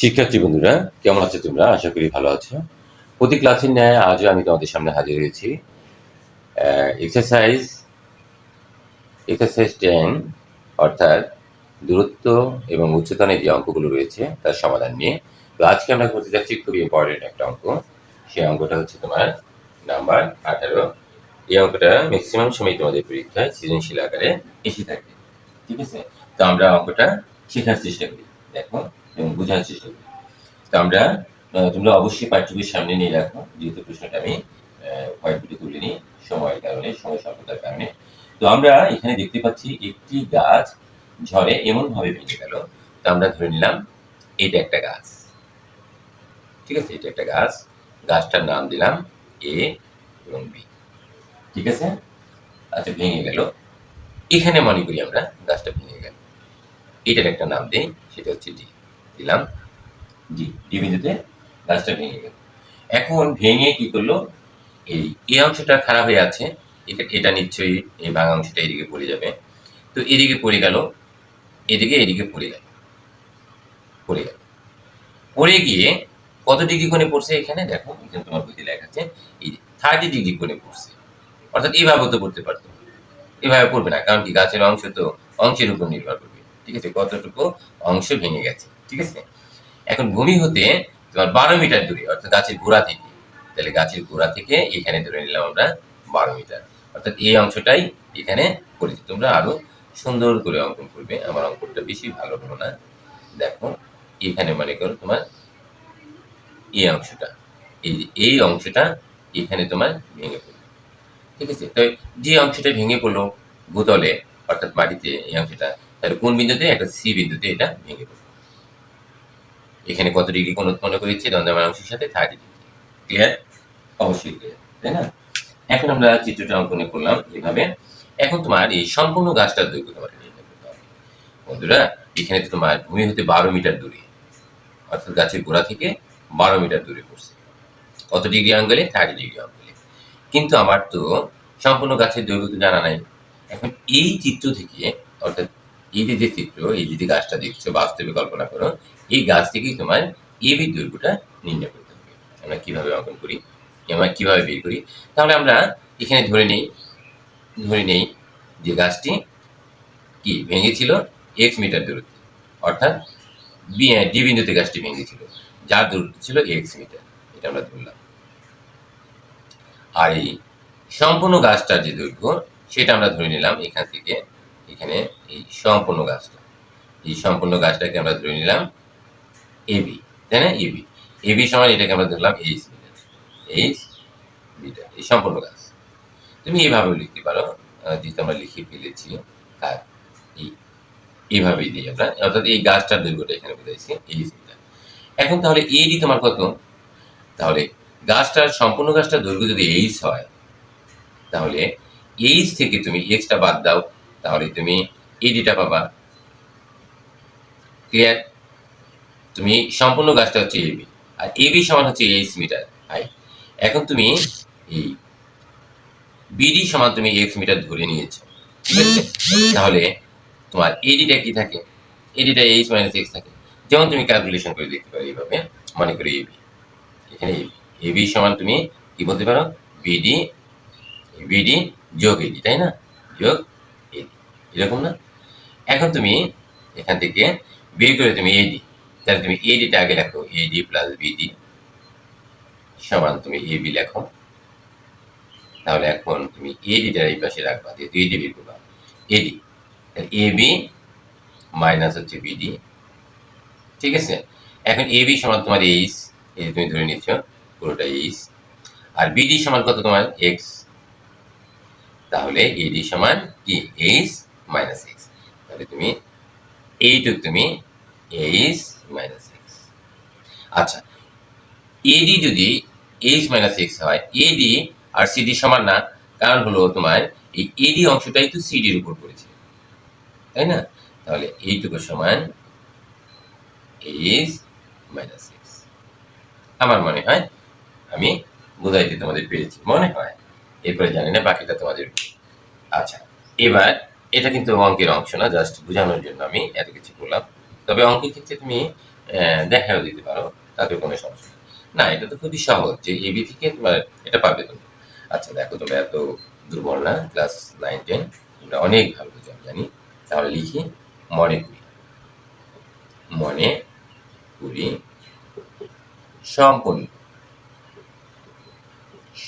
শিক্ষার্থী বন্ধুরা, কেমন আছো তোমরা? আশা করি ভালো আছো। প্রতি ক্লাসের ন্যায় আজও আমি তোমাদের সামনে হাজির হয়েছি। এক্সারসাইজ এক্সারসাইজ 10 অর্থাৎ দূরত্ব এবং উচ্চতার যে অঙ্কগুলো রয়েছে তার সমাধান নিয়ে। তো আজকে আমরা করতে যাচ্ছি খুবই ইম্পর্টেন্ট একটা অঙ্ক। সেই অঙ্কটা হচ্ছে তোমার নাম্বার 18। এই অঙ্কটা ম্যাক্সিমাম সময় তোমাদের পরীক্ষায় সৃজনশীল আকারে এসে থাকে। ঠিক আছে? তো আমরা অঙ্কটা শেখার চেষ্টা করি। দেখো এবং বোঝার চেষ্টা করি। তো আমরা তোমরা অবশ্যই পাঠ্যবই সামনে নিয়ে রাখো, যেহেতু প্রশ্নটা আমি হোয়াইট বোর্ডে তুলে নিই সময়ের কারণে, সময় স্বল্পতার কারণে। তো আমরা এখানে দেখতে পাচ্ছি একটি গাছ ঝড়ে এমনভাবে ভেঙে গেল। তো আমরা ধরে নিলাম এটা একটা গাছ। ঠিক আছে? এটা একটা গাছ। গাছটার নাম দিলাম এ এবং বি। ঠিক আছে? আচ্ছা, ভেঙে গেল। এখানে মনে করি আমরা গাছটা ভেঙে গেল। এটার একটা নাম দেই, সেটা হচ্ছে ডি। দিলাম ডি। ডি বিন্দুতে গাছটা ভেঙে গেল। এখন ভেঙে কি করলো, এই অংশটা খারাপ হয়ে আছে, এটা নিশ্চয়ই এই ভাঙা অংশটা এদিকে পড়ে যাবে। তো এদিকে পড়ে গেল, এদিকে পড়ে গেল, পড়ে গিয়ে কত ডিগ্রি কোণে পড়ছে? এখানে দেখো, এখানে তোমার বইতে লেখা আছে এই 30 ডিগ্রি কোণে পড়ছে। অর্থাৎ এইভাবে তো পড়তে পারতো, এভাবে পড়বে না, কারণ কি গাছের অংশ তো অংশের উপর নির্ভর করবে। ঠিক আছে? কতটুকু অংশ ভেঙে গেছে। ঠিক আছে? এখন ভূমি হতে তোমার 12 মিটার দূরে, অর্থাৎ গাছের গোড়া থেকে, তাহলে গাছের গোড়া থেকে এখানে ধরে নিলাম আমরা 12 মিটার, অর্থাৎ এই অংশটাই এখানে পড়েছে। তোমরা আরো সুন্দর করে অঙ্কন করবে, আমার অঙ্কনটা বেশি ভালো হলো না। দেখো এখানে মনে করো তোমার এই অংশটা, এই অংশটা এখানে তোমার ভেঙে পড়লো। ঠিক আছে? তো যে অংশটা ভেঙে পড়লো ভূতলে, অর্থাৎ মাটিতে, এই অংশটা তাহলে কোন বিন্দুতে? একটা সি বিন্দুতে এটা ভেঙে পড়লো। এখানে কত ডিগ্রি কোণ উৎপন্ন করেছে? দণ্ডায়মান অংশের সাথে 30 ডিগ্রি। ক্লিয়ার? অবশ্যই ক্লিয়ার, তাই না? এখন আমরা চিত্রটা অঙ্কন করলাম এভাবে। এখন তোমার এই সম্পূর্ণ গাছটার দৈর্ঘ্য তোমাকে নির্ণয় করতে হবে। বন্ধুরা, এখানে তো তোমার ভূমি হতে 12 মিটার দূরে, অর্থাৎ গাছের গোড়া থেকে 12 মিটার দূরে পড়ছে। কত ডিগ্রি অ্যাঙ্গেলে? 30 ডিগ্রি অ্যাঙ্গেলে। কিন্তু আমার তো সম্পূর্ণ গাছের দৈর্ঘ্য তো জানা নাই। এখন এই চিত্র থেকে, অর্থাৎ এই যে চিত্র, এই যে গাছটা দেখছো, বাস্তবে কল্পনা করো, এই গাছ থেকেই তোমার এবি দৈর্ঘ্যটা নির্ণয় করতে হবে। আমরা কিভাবে অঙ্কন করি, আমরা কিভাবে বের করি? তাহলে আমরা এখানে ধরে নেই যে গাছটি কি ভেঙেছিল এক্স মিটার দূরত্বে, অর্থাৎ ডি বিন্দুতে গাছটি ভেঙেছিল, যার দূরত্ব ছিল এক্স মিটার। এটা আমরা ধরলাম। আর এই সম্পূর্ণ গাছটার যে দৈর্ঘ্য, সেটা আমরা ধরে নিলাম এখান থেকে এখানে, এই সম্পূর্ণ গাছটাকে আমরা ধরে নিলাম এবি, তাই না? এবি এবি সমান এটাকে আমরা ধরলাম এইচ মিটার। এই সম্পূর্ণ গাছ। তুমি এইভাবেও লিখতে পারো, যেহেতু আমরা লিখে ফেলেছি, তার এইভাবেই দিই আমরা, অর্থাৎ এই গাছটার দৈর্ঘ্যটা এখানে বুঝাইছি এইচ মিটার। এখন তাহলে এডি তোমার কত? তাহলে সম্পূর্ণ গাছটার দৈর্ঘ্য যদি এইচ হয়, তাহলে এইচ থেকে তুমি এক্সটা বাদ দাও, তাহলে তুমি এডিটা পাবা। ক্লিয়ার? তুমি সম্পূর্ণ গাছটা হচ্ছে এবি, আর এবি সমান হচ্ছে এইচ মিটার হাই। এখন তুমি এই বিডি সমান তুমি এক্স মিটার ধরে নিয়েছো। ঠিক আছে? তাহলে তোমার এডিটা কি থাকে? এডিটা এইচ মাইনাস এক্স থাকে। যেমন তুমি ক্যালকুলেশন করে দেখতে পারো এইভাবে, মনে করি এবি, এখানে এবি সমান তুমি কি বলতে পারো? বিডি বিডি যোগ এডি, তাই না? যোগ এডি, এরকম না? এখন তুমি এখান থেকে বের করে তুমি এডি, তাহলে তুমি এডিটা আগে লেখো, এডি প্লাস বিডি সমান তুমি এবি লেখো। তাহলে এখন তুমি এডিটা এই পাশে রাখবা, যেহেতু এডি বের করবা, এডি এবি মাইনাস হচ্ছে বিডি। ঠিক আছে? এখন এবি সমান তোমার এইচ, এই তুমি ধরে নিচ্ছ পুরোটা এইচ, আর বিডি সমান কত তোমার? এক্স। তাহলে এডি সমান কি? H minus x. তাহলে তুমি এইটুক তুমি এইচ মাইনাস এক্স। আচ্ছা, এডি যদি এইচ মাইনাস এক্স হয়, এডি আর সিডি সমান না, কারণ হলো তোমার এই এডি অংশটাই তো সিডির উপর পড়েছে, তাই না? তাহলে এইটুকু সমান এইচ মাইনাস এক্স। আমার মনে হয় আমি বোঝাইতে তোমাদের পেরেছি, মনে হয়। এরপরে জানি না, বাকিটা তোমাদের। আচ্ছা, এবার এটা কিন্তু অঙ্কের অংশ না, জাস্ট বোঝানোর জন্য আমি এত কিছু বললাম। তবে অঙ্কের ক্ষেত্রে তুমি দেখাও দিতে পারো, তাতে কোনো সমস্যা নেই। না, এটা তো খুবই সহজ যে এবি থেকে তোমার এটা পাবে তুমি। আচ্ছা দেখো, তোমরা এত দুর্বল না, ক্লাস 9-10 তোমরা অনেক ভালো বুঝো আমি জানি। তাহলে লিখি মনে করি, মনে করি সম্পূর্ণ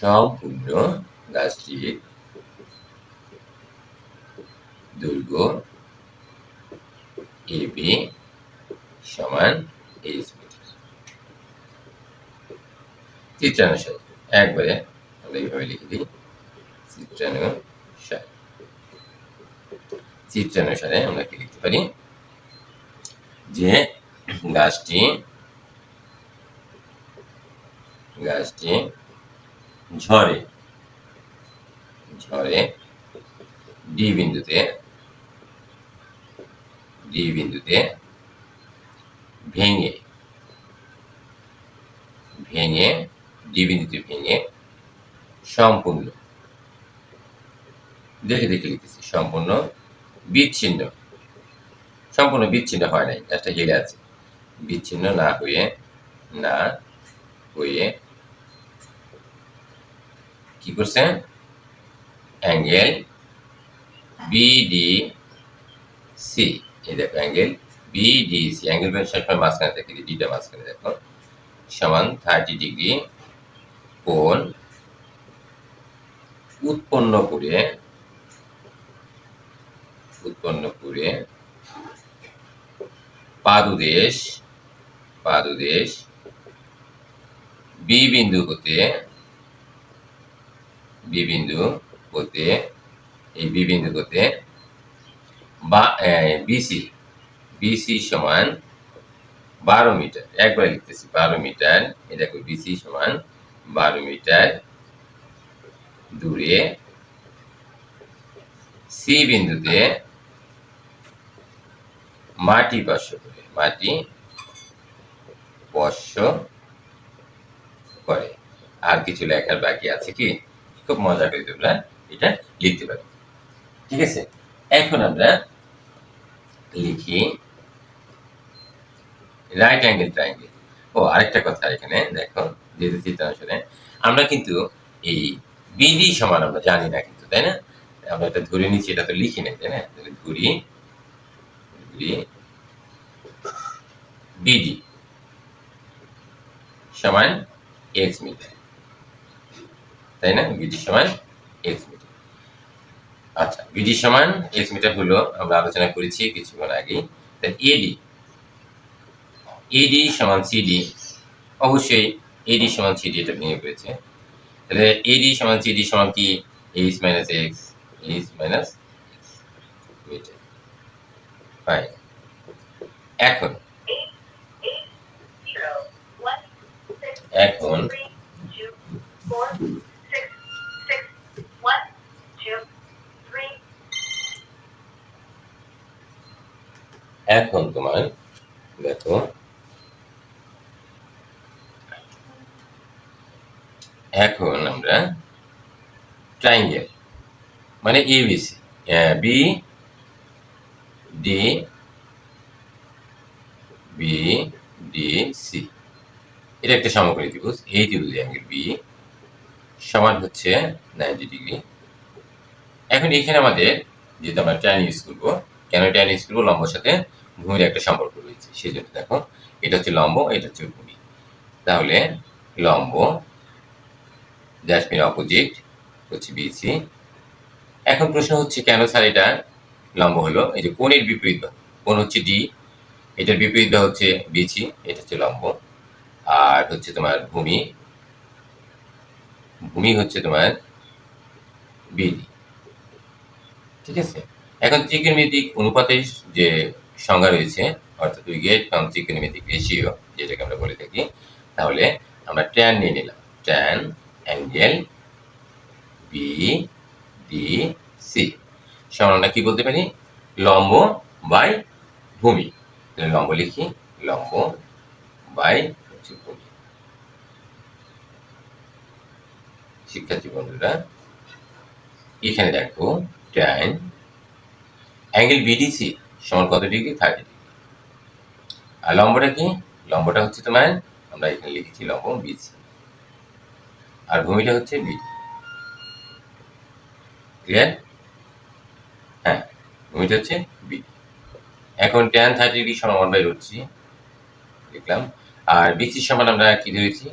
সম্পূর্ণ গাছটির দৈর্ঘ্য এবি সমান এইচ মিটার। চিত্রানুসারে একবারে আমরা এইভাবে লিখে দিই, চিত্রানুসারে। চিত্রানুসারে আমরা কি লিখতে পারি যে গাছটি ঝড়ে ডি বিন্দুতে ভেঙে ডি বিন্দুতে ভেঙে সম্পূর্ণ, দেখে লিখতেছি, সম্পূর্ণ বিচ্ছিন্ন হয় নাই, গাছটা হেলে আছে। বিচ্ছিন্ন না হয়ে কি করছে, অ্যাঙ্গেল বিডিসি, এই দেখো অ্যাঙ্গেল বিডিসি, অ্যাঙ্গেল সবসময় মাঝখানে থাকে, ডিটা মাঝখানে দেখো, সমান 30 ডিগ্রি কোণ উৎপন্ন করে পাদদেশ বি বিন্দু হতে বা বিসি সমান 12 মিটার, একবার লিখতেছি 12 মিটার, এই দেখো বিসি সমান 12 মিটার দূরে সি বিন্দুতে মাটি স্পর্শ করে। আর কিছু লেখার বাকি আছে কি? খুব মজা করে তোমরা এটা লিখতে পারো। ঠিক আছে, এখন আমরা লিখি রাইট অ্যাঙ্গেল ট্রায়াঙ্গেল। ও আরেকটা কথা এখানে দেখো, যেহেতু চিত্রানুসারে আমরা কিন্তু এই বিডি সমান আমরা জানি না কিন্তু, তাই না? আমরা এটা ধরে নিচ্ছি, এটা তো লিখি নাই, তাই না? তাহলে ধরি বিডি সমান এক্স মিটার, তাই না? বিডি সমান এক্স মিটার। আচ্ছা, বিডি সমান এক্স মিটার হলো, আমরা আলোচনা করেছি কিছুক্ষণ আগে। এডি সমান সিডি, অবশ্যই এডি সমান সিডি এটা ভেঙে পড়েছে। তাহলে এডি সমান সিডি সমান কি? H minus x metre. Fine. এখন তোমার দেখো, এখন আমরা ট্রায়াঙ্গেল মানে এবিসি, বি ডি সি, এটা একটা সমকোণী ত্রিভুজ। এই ত্রিভুজের অ্যাঙ্গেল বি সমান হচ্ছে 90 ডিগ্রি। এখন এখানে আমাদের যেহেতু আমরা ট্যান ইউজ করবো, কেন ট্যান ইউজ করবো? লম্বর সাথে ভূমির একটা সম্পর্ক রয়েছে, সেই জন্য দেখো এটা হচ্ছে লম্ব, এটা হচ্ছে ভূমি। তাহলে লম্ব দ্যাট মিন অপোজিট হচ্ছে বিসি। এখন প্রশ্ন হচ্ছে কেন স্যার এটা লম্ব হলো? এই যে কোণের বিপরীত বাহু, কোণ হচ্ছে ডি, এটার বিপরীত বাহু হচ্ছে বিসি, এটা হচ্ছে লম্ব। আর হচ্ছে তোমার ভূমি হচ্ছে তোমার বিডি। ঠিক আছে, এখন ত্রিকোণমিতিক অনুপাতের যে সংজ্ঞা রয়েছে, অর্থাৎ উই গেট ফ্রম ত্রিকোণমিতিক রেশিও, যেটাকে আমরা বলে থাকি। তাহলে আমরা ট্যান নিয়ে নিলাম, tan angle B D C সমান আমরা কি বলতে পারি? লম্ব বাই ভূমি। লম্ব লিখি, লম্ব বাই হচ্ছে ভূমি। শিক্ষার্থী বন্ধুরা, এখানে দেখো ট্যান অ্যাঙ্গেল বিডিসি সমান কত ডিগ্রি? 30 ডিগ্রি। আর লম্বটা কি? লম্বটা হচ্ছে তোমার, আমরা এখানে লিখেছি লম্ব বিসি, আর ভূমিটা হচ্ছে বি। ক্লিয়ার? হ্যাঁ, ভূমিটা হচ্ছে বি। এখন tan 30 সমান 1/√3 লিখলাম। আর বিসি সমান আমরা কি ধরেছি?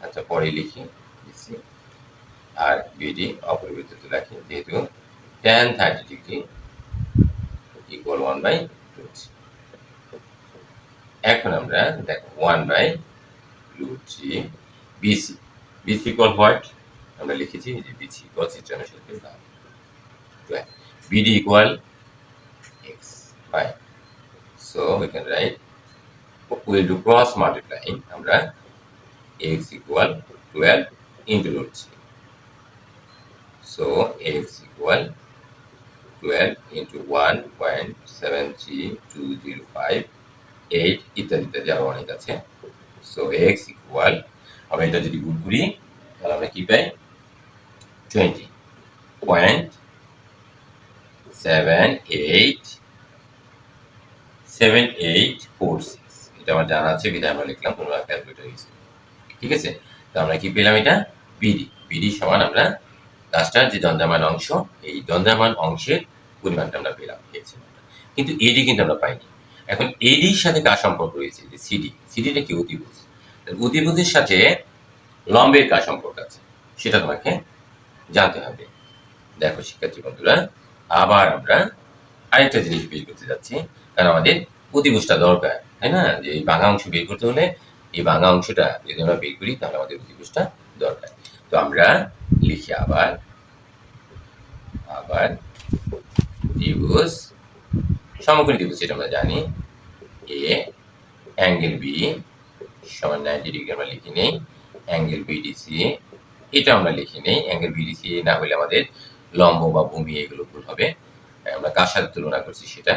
আচ্ছা পরে লিখি বিসি, আর বিডি অপরিবর্তিত রাখি, যেহেতু tan 30 ইকুয়াল 1/√3। এখন আমরা দেখো 1/√3 বিসি। BC equal what? আমরা লিখেছি যে বিসি ইকুয়াল চিত্রাংশের সাথে দাও। BD equal x. Fine. So we can write, we'll do cross multiplying. আমরা x equal 12 into √3. So x equal 12 into 1.73205 8 ইত্যাদি ইত্যাদি আরো অনেক আছে। So x equal, আমরা এটা যদি গুণ করি তাহলে আমরা কি পাই? 20.7846। এটা আমার জানা আছে, বিধায় আমরা লিখলাম, তোমরা ক্যালকুলেটর ইউজ করো। ঠিক আছে? তো আমরা কি পেলাম? এটা বিডি। বিডি সমান আমরা গাছটার যে দণ্ডায়মান অংশ, এই দণ্ডায়মান অংশের পরিমাণটা আমরা পেলাম, কিন্তু এডি কিন্তু আমরা পাইনি। এখন এডির সাথে কার সম্পর্ক রয়েছে? যে সিডি। সিডিটা কি? অতিভুজ। অতিভুজের সাথে লম্বের কার সম্পর্ক আছে সেটা তোমাকে জানতে হবে। দেখো শিক্ষার্থী বন্ধুরা, আবার আমরা আরেকটা জিনিস বের করতে যাচ্ছি, কারণ আমাদের অতিভুজটা দরকার, তাই না? যে এই ভাঙা অংশ বের করতে হলে এই ভাঙা অংশটা যদি আমরা বের করি তাহলে আমাদের অতিভুজটা দরকার। তো আমরা লিখি আবার ত্রিভুজ, সমকোণী ত্রিভুজ, যেটা আমরা জানি এ অ্যাঙ্গেল বি সমান 90 ডিগ্রি আমরা লিখে নেই। অ্যাঙ্গেল বিডিসি এটা আমরা লিখে নেই। অ্যাঙ্গেল বিডিসি না হলে আমাদের লম্ব বা ভূমি এগুলো ভুল হবে। আমরা কার সাথে তুলনা করছি সেটা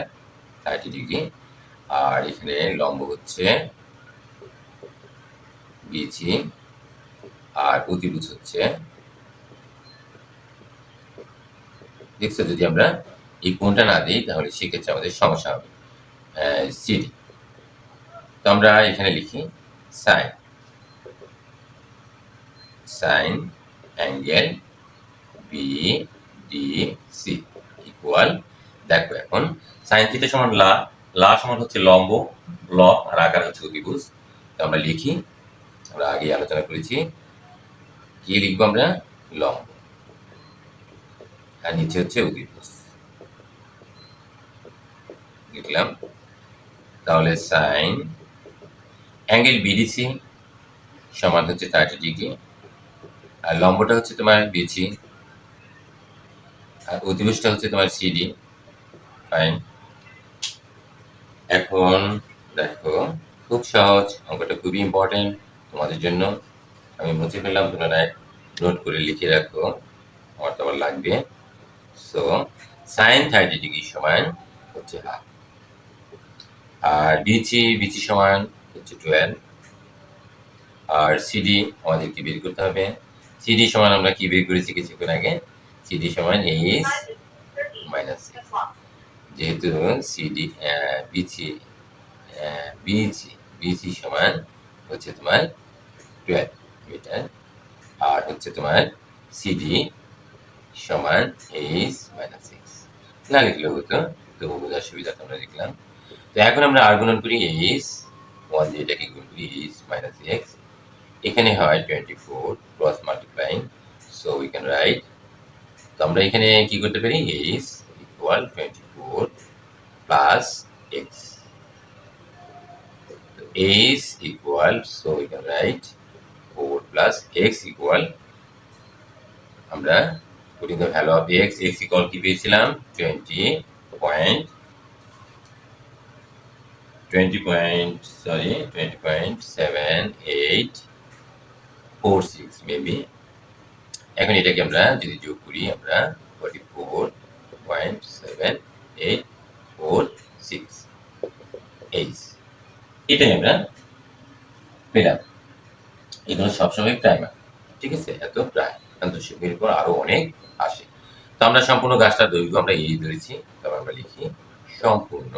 30 ডিগ্রি। আর এখানে লম্ব হচ্ছে বিসি, আর অতিভুজ হচ্ছে, দেখছো যদি আমরা এই কোণটা না দিই তাহলে সেক্ষেত্রে আমাদের সমস্যা হবে, সিডি। তো আমরা এখানে লিখি সাইন অ্যাঙ্গেল বিডিসি ইকুয়াল, দেখো এখন সাইন থিটা সমান লা সমান হচ্ছে লম্ব, ল আর আকার হচ্ছে অতিভুজ। তো আমরা লিখি, আমরা আগে আলোচনা করেছি, কি লিখবো আমরা? লম্ব, আর নিচে হচ্ছে অতিভুজ লিখলাম। তাহলে সাইন অ্যাঙ্গেল বিডিসি সমান হচ্ছে 30 ডিগ্রি, আর লম্বটা হচ্ছে তোমার বিসি, আর অতিভুজটা হচ্ছে তোমার সিডি। ফাইন। এখন দেখো খুব সহজ, অঙ্কটা খুবই ইম্পর্টেন্ট তোমাদের জন্য। আমি মুছে ফেললাম, তোমরা নোট করে লিখে রাখো, আমার তো আবার লাগবে। সো সাইন 30 ডিগ্রি সমান হচ্ছে হাফ, আর বিসি সমান হচ্ছে 12, আর সিডি আমাদেরকে বের করতে হবে। সিডি সমান আমরা কি বের করেছি কিছুক্ষণ আগে? সিডি সমান এইচ মাইনাস, যেহেতু সিডি বিসি সমান হচ্ছে তোমার 12 মিটার, আর হচ্ছে তোমার সিডি সমান এইচ মাইনাস 6। না লিখলেও হতো, তবু বোঝার সুবিধা আমরা লিখলাম। তো এখন আমরা আর গুণন করি এইচ 1 দিয়ে এটাকে গুণ করি এইচ মাইনাস এক্স, এখানে হয় 24 cross multiplying, so we can write. তো আমরা এখানে কি করতে পারি? H equal 24 plus x, H equal, so we can write 4 plus x equal, আমরা putting the value of x equal কি পেয়েছিলাম? 20.7846 মেবি। এখন এটাকে আমরা যদি যোগ করি আমরা 44.7846 এইচ, এটাই আমরা পেলাম। এগুলো সবসময় প্রাইমার, ঠিক আছে? এত প্রায় এর পর আরো অনেক আসে। তো আমরা সম্পূর্ণ গাছটার দৈর্ঘ্য আমরা এই ধরেছি, তবে আমরা লিখি সম্পূর্ণ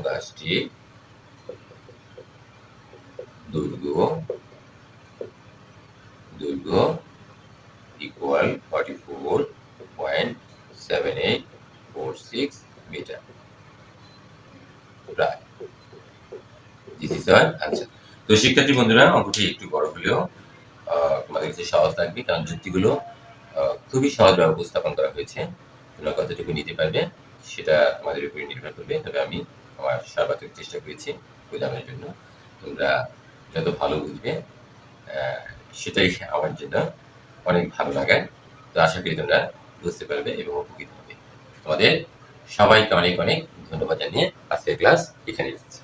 গাছটির দৈর্ঘ্য দৈর্ঘ্য ইকুয়াল 44.7846 মিটার। প্রায় দিস ইজ আওয়ার আনসার। তো শিক্ষার্থী বন্ধুরা, অঙ্কটি একটু বড় হলেও তোমাদের কাছে সহজ লাগবে, কারণ যুক্তিগুলো খুবই সহজভাবে উপস্থাপন করা হয়েছে। তোমরা কতটুকু নিতে পারবে সেটা তোমাদের উপরে নির্ভর করবে, তবে আমি আমার সর্বাত্মক চেষ্টা করেছি বোঝানোর জন্য। তোমরা যত ভালো বুঝবে সেটাই আমার জন্য অনেক ভালো লাগার। তো আশা করি তোমরা বুঝতে পারবে এবং উপকৃত হবে। তোমাদের সবাইকে অনেক অনেক ধন্যবাদ জানিয়ে আজকের ক্লাস এখানে যাচ্ছে।